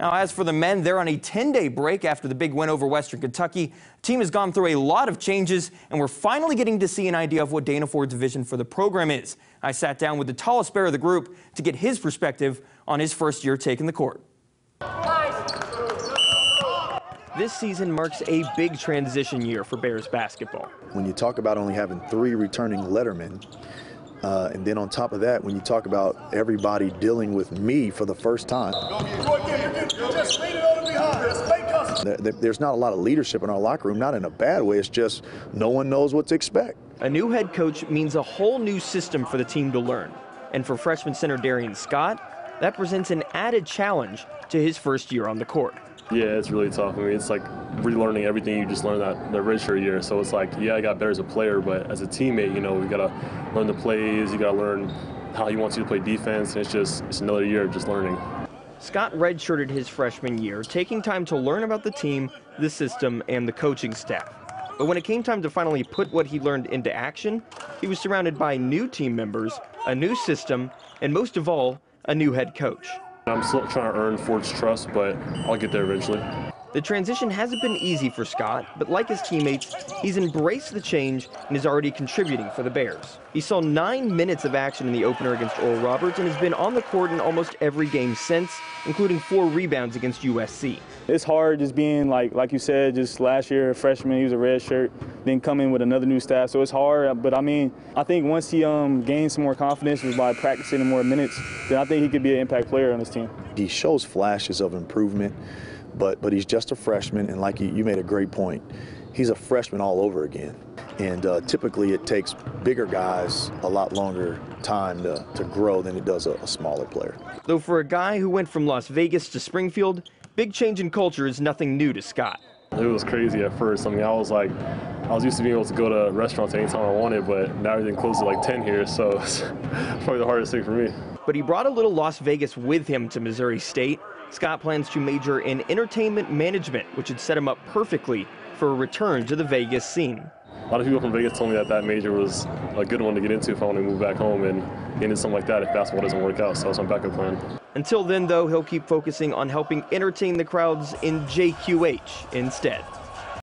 Now, as for the men, they're on a 10-day break after the big win over Western Kentucky. The team has gone through a lot of changes, and we're finally getting to see an idea of what Dana Ford's vision for the program is. I sat down with the tallest bear of the group to get his perspective on his first year taking the court. This season marks a big transition year for Bears basketball. When you talk about only having 3 returning lettermen, and then on top of that, when you talk about everybody dealing with me for the first time, there's not a lot of leadership in our locker room, not in a bad way. It's just no one knows what to expect. A new head coach means a whole new system for the team to learn. And for freshman center Darian Scott, that presents an added challenge to his first year on the court. Yeah, it's really tough. I mean, it's like relearning everything you just learned the redshirt year. So it's like, yeah, I got better as a player, but as a teammate, you know, we got to learn the plays. You got to learn how he wants you to play defense. And it's another year of just learning. Scott redshirted his freshman year, taking time to learn about the team, the system, and the coaching staff. But when it came time to finally put what he learned into action, he was surrounded by new team members, a new system, and most of all, a new head coach. I'm still trying to earn Ford's trust, but I'll get there eventually. The transition hasn't been easy for Scott, but like his teammates, he's embraced the change and is already contributing for the Bears. He saw 9 minutes of action in the opener against Oral Roberts and has been on the court in almost every game since, including 4 rebounds against USC. It's hard just being, like you said, just last year, a freshman, he was a red shirt, then coming with another new staff, so it's hard. But I mean, I think once he gains some more confidence just by practicing more minutes, then I think he could be an impact player on this team. He shows flashes of improvement, but he's just a freshman, and like you made a great point, he's a freshman all over again. And typically it takes bigger guys a lot longer time to grow than it does a smaller player. Though for a guy who went from Las Vegas to Springfield, big change in culture is nothing new to Scott. It was crazy at first. I mean, I was used to being able to go to restaurants anytime I wanted, but now everything closes at like 10 here, so it's probably the hardest thing for me. But he brought a little Las Vegas with him to Missouri State. Scott plans to major in entertainment management, which would set him up perfectly for a return to the Vegas scene. A lot of people from Vegas told me that major was a good one to get into if I want to move back home and get into something like that if basketball doesn't work out, so that's my backup plan. Until then, though, he'll keep focusing on helping entertain the crowds in JQH instead.